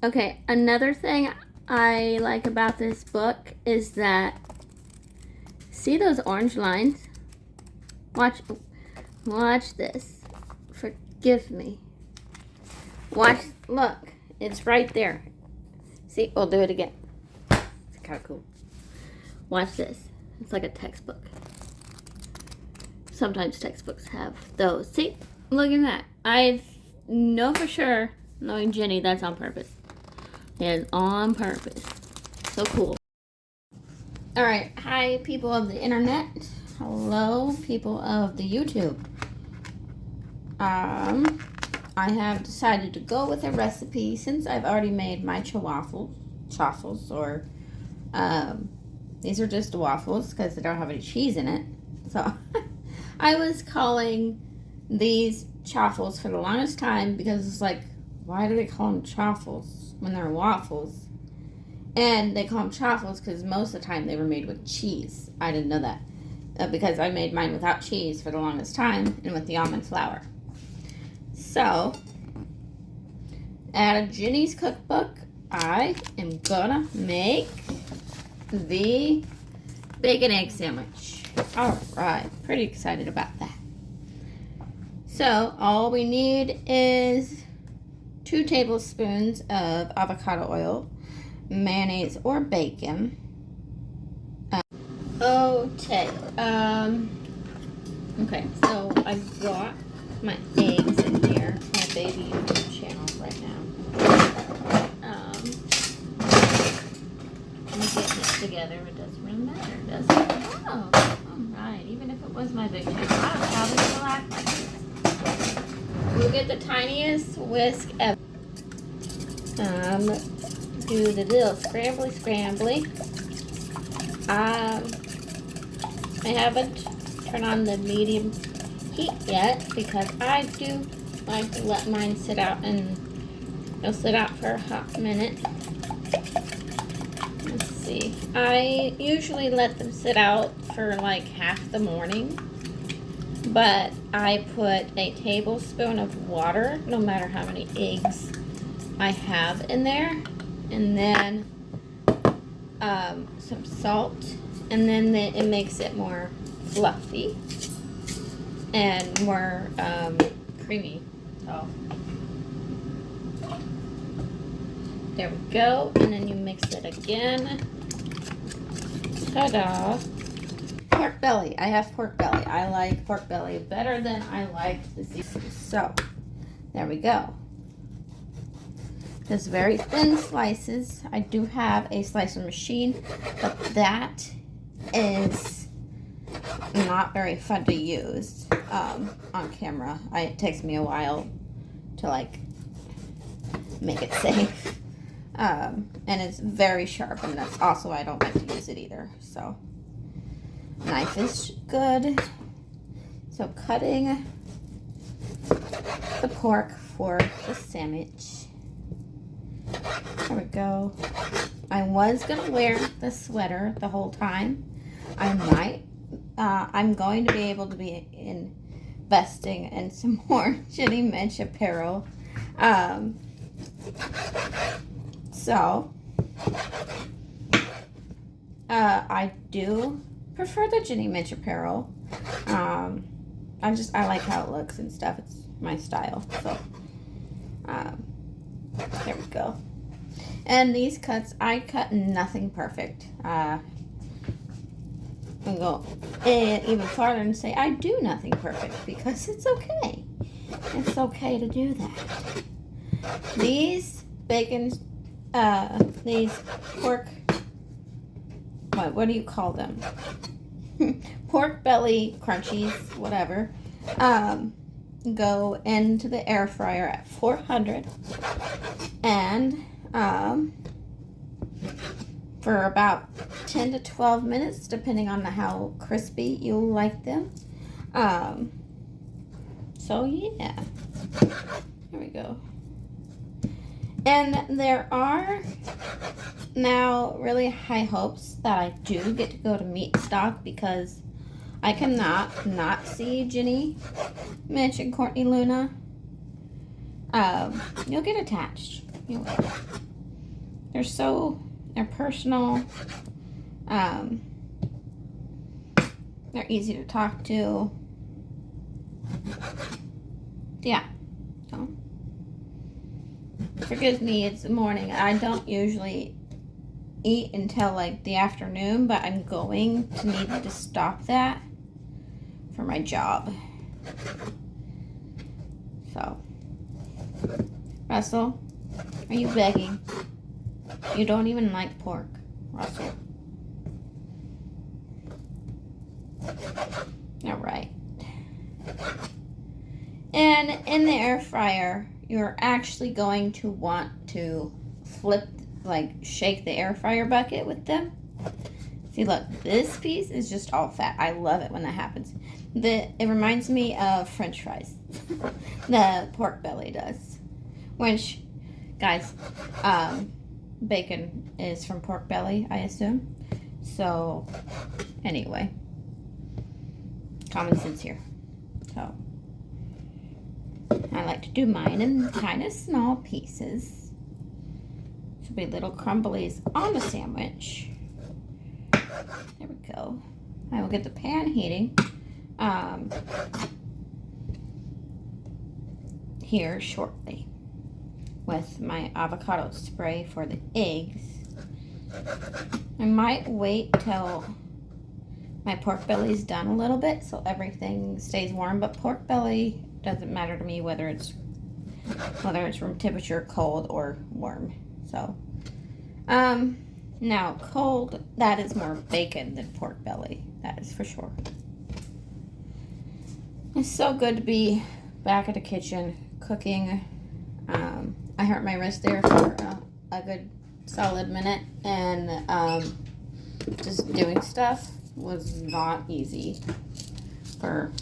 Okay, another thing I like about this book is that, see those orange lines? Watch this. Forgive me. Watch, look, it's right there. See, we'll do it again. It's kind of cool. Watch this. It's like a textbook. Sometimes textbooks have those. See, look at that. I know for sure, knowing Jenny, that's on purpose. It is on purpose. So cool. Alright, hi people of the internet. Hello people of the YouTube. I have decided to go with a recipe since I've already made my chaffles, or these are just waffles because they don't have any cheese in it. So I was calling these chaffles for the longest time because it's like, why do they call them chaffles when they're waffles? And they call them chaffles because most of the time they were made with cheese. I didn't know that because I made mine without cheese for the longest time and with the almond flour. So, out of Jenny's cookbook, I am gonna make the bacon egg sandwich. Alright, pretty excited about that. So, all we need is 2 tablespoons of avocado oil, mayonnaise or bacon. Okay, so I've got my eggs in here. My baby YouTube channel right now. I'm getting it together. It doesn't really matter, does it? Oh, alright. Even if it was my big channel, I don't know how this will act like this. We'll get the tiniest whisk ever. Do the little scrambly. I haven't turned on the medium heat yet because I do like to let mine sit out, and it'll sit out for a hot minute. Let's see. I usually let them sit out for like half the morning, but I put a tablespoon of water, no matter how many eggs I have in there, and then some salt, and then it makes it more fluffy and more creamy. So there we go, and then you mix it again. Ta-da! Pork belly. I have pork belly. I like pork belly better than I like the seafood. So there we go. Just very thin slices. I do have a slicer machine, but that is not very fun to use on camera. It takes me a while to like make it safe, and it's very sharp, and that's also I don't like to use it either. So knife is good. So cutting the pork for the sandwich. There we go. I was gonna wear the sweater the whole time. I might. I'm going to be able to be investing in some more Jenny Mitich apparel. I do prefer the Jenny Mitich apparel. I like how it looks and stuff. It's my style. So, there we go. And these cuts, I cut nothing perfect. I'll go even farther and say I do nothing perfect because it's okay. It's okay to do that. These these pork, what do you call them? Pork belly crunchies, whatever. Go into the air fryer at 400 and for about 10 to 12 minutes, depending on how crispy you like them. So yeah, There we go. And there are now really high hopes that I do get to go to Meat Stock, because I cannot not see Jenny, Mitch, and Courtney Luna. You'll get attached. You will. They're personal. They're easy to talk to. Yeah. So, forgive me, it's the morning. I don't usually eat until like the afternoon, but I'm going to need to stop that for my job. So, Russell, are you begging? You don't even like pork, Russell. All right. And in the air fryer, you're actually going to want to shake the air fryer bucket with them. See, look, this piece is just all fat. I love it when that happens. It reminds me of French fries. The pork belly does. Which, guys, bacon is from pork belly, I assume. So, anyway, common sense here. So, I like to do mine in kind of small pieces. Should be little crumblies on the sandwich. There we go. I will get the pan heating here shortly with my avocado spray for the eggs. I might wait till my pork belly's done a little bit so everything stays warm, but pork belly doesn't matter to me whether it's room temperature, cold, or warm. So, now cold, that is more bacon than pork belly. That is for sure. It's so good to be back at the kitchen cooking. I hurt my wrist there for a good solid minute, and just doing stuff was not easy for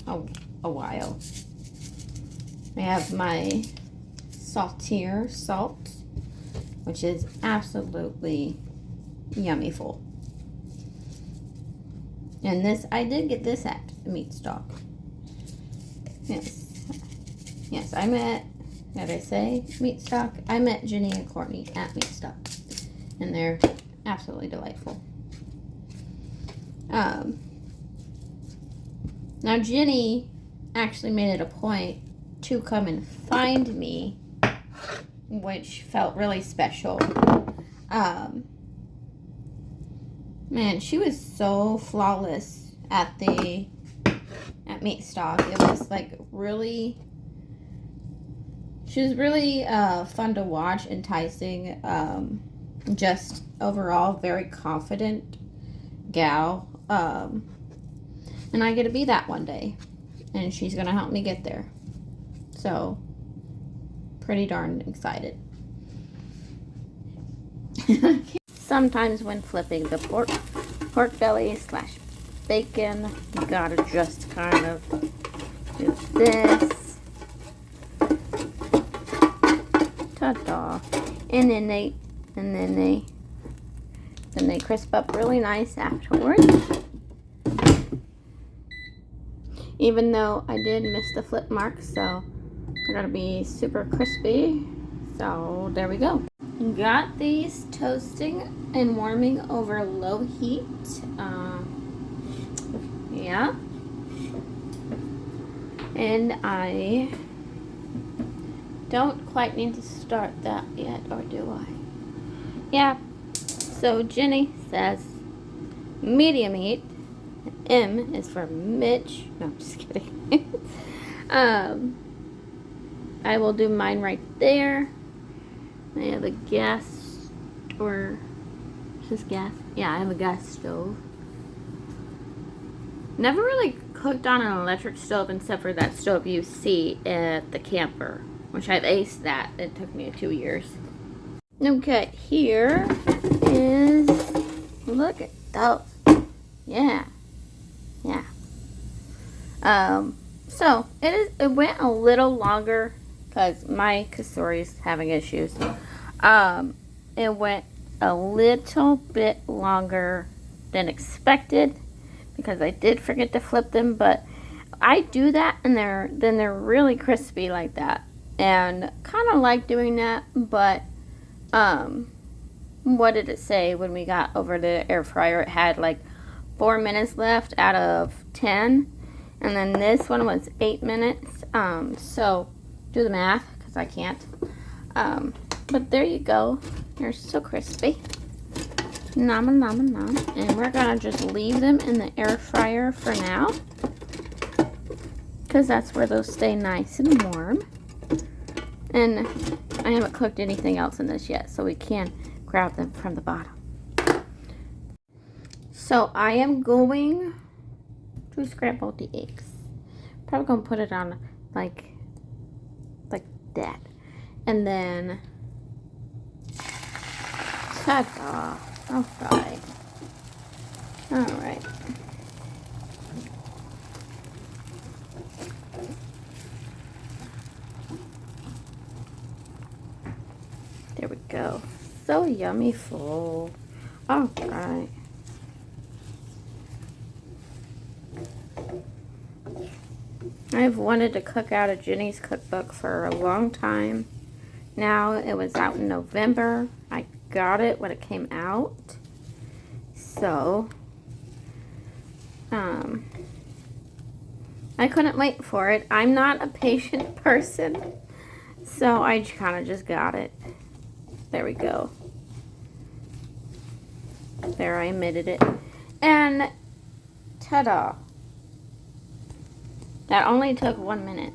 a while. I have my saltier salt, which is absolutely yummy full. And this, I did get this at Meat Stock. Yes, I met, did I say Meat Stock? I met Jenny and Courtney at Meat Stock, and they're absolutely delightful. Now Jenny actually made it a point to come and find me, which felt really special. Man, she was so flawless at Meat Stock. It was like really, she was really fun to watch, enticing, just overall very confident gal. And I get to be that one day, and she's gonna help me get there. So, pretty darn excited. Sometimes when flipping the pork belly / bacon, you gotta just kind of do this. Ta-da. And then they crisp up really nice afterwards. Even though I did miss the flip mark, so they're gonna be super crispy. So there we go. Got these toasting and warming over low heat. Yeah. And I don't quite need to start that yet, or do I? Yeah. So Jenny says medium heat. M is for Mitch. No, I'm just kidding. I will do mine right there. I have a gas, or is this gas? Yeah, I have a gas stove. Never really cooked on an electric stove except for that stove you see at the camper, which I've aced that. It took me 2 years. Okay, here is, look at those. Yeah. So it went a little longer because my Kasori's having issues. It went a little bit longer than expected because I did forget to flip them, but I do that and they're really crispy like that, and kind of like doing that. But what did it say when we got over the air fryer? It had like 4 minutes left out of 10, and then this one was 8 minutes. So do the math because I can't. But there you go. They're so crispy. Nom nom nom. And we're gonna just leave them in the air fryer for now, because that's where they'll stay nice and warm. And I haven't cooked anything else in this yet, so we can grab them from the bottom. So I am going to scramble the eggs. Probably gonna put it on like that, and then ta-da! All right. There we go. So yummy full. All right. I've wanted to cook out of Jenny's cookbook for a long time. Now it was out in November. I got it when it came out. So, I couldn't wait for it. I'm not a patient person, so I kind of just got it. There we go. There, I omitted it. And ta-da! That only took 1 minute.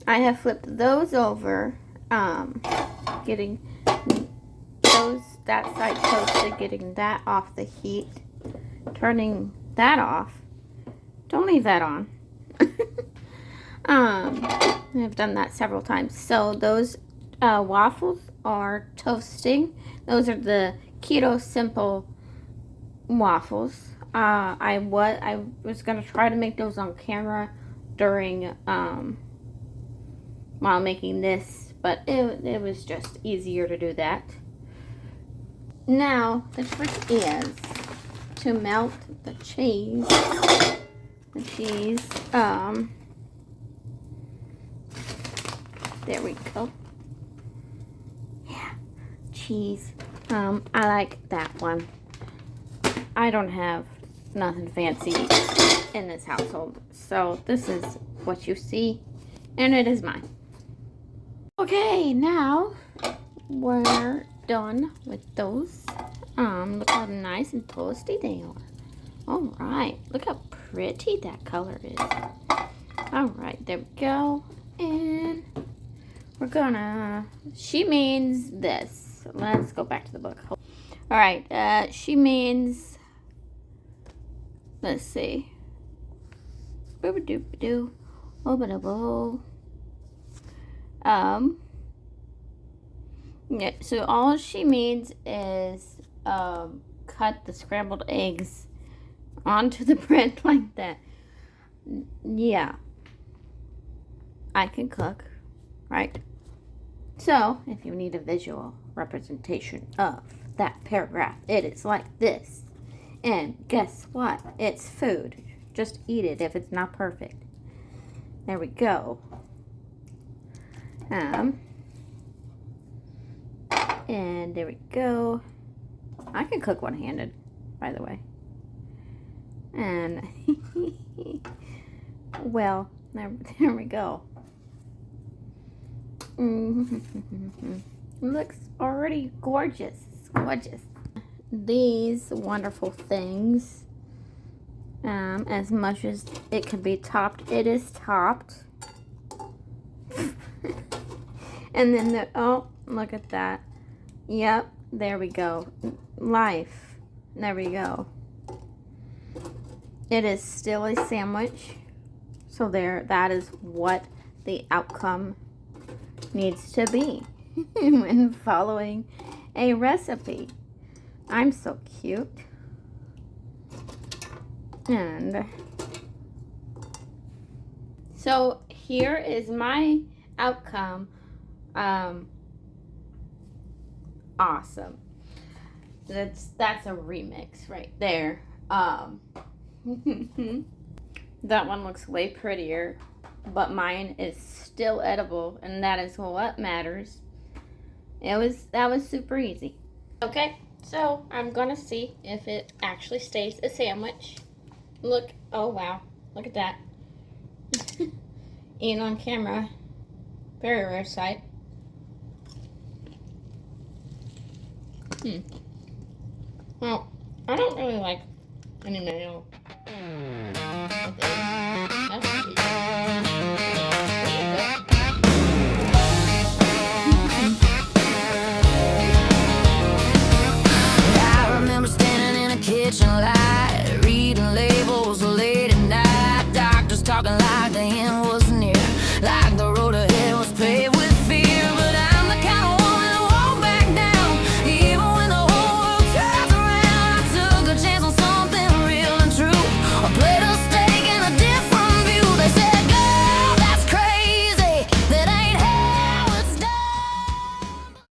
I have flipped those over, getting that side toasted, getting that off the heat, turning that off. Don't leave that on. I've done that several times. So those waffles are toasting. Those are the keto simple waffles. I was gonna try to make those on camera during while making this, but it was just easier to do that. Now the trick is to melt the cheese. There we go. Yeah, cheese. I like that one. I don't have nothing fancy in this household, so this is what you see, and it is mine. Okay, now we're done with those. Look how nice and toasty they are. All right, look how pretty that color is. All right, there we go, and we're gonna. She means this. Let's go back to the book. All right, she means. Let's see. Boo-ba-doo-ba-doo. Oh-ba-da-bo. Yeah, so all she means is cut the scrambled eggs onto the bread like that. Yeah. I can cook, right? So, if you need a visual representation of that paragraph, it is like this. And guess what? It's food. Just eat it if it's not perfect. There we go. And there we go. I can cook one-handed, by the way. And, well, there we go. Looks already gorgeous. Gorgeous. These wonderful things, as much as it can be topped, it is topped. And then oh, look at that. Yep, there we go. Life. There we go. It is still a sandwich. So there, that is what the outcome needs to be when following a recipe. I'm so cute. And So here is my outcome. Awesome. That's a remix right there. That one looks way prettier, but mine is still edible, and that is what matters. That was super easy. Okay, so I'm gonna see if it actually stays a sandwich. Look, oh wow, look at that. Eating on camera, very rare sight. Well, I don't really like any mayo. I remember standing in a kitchen light.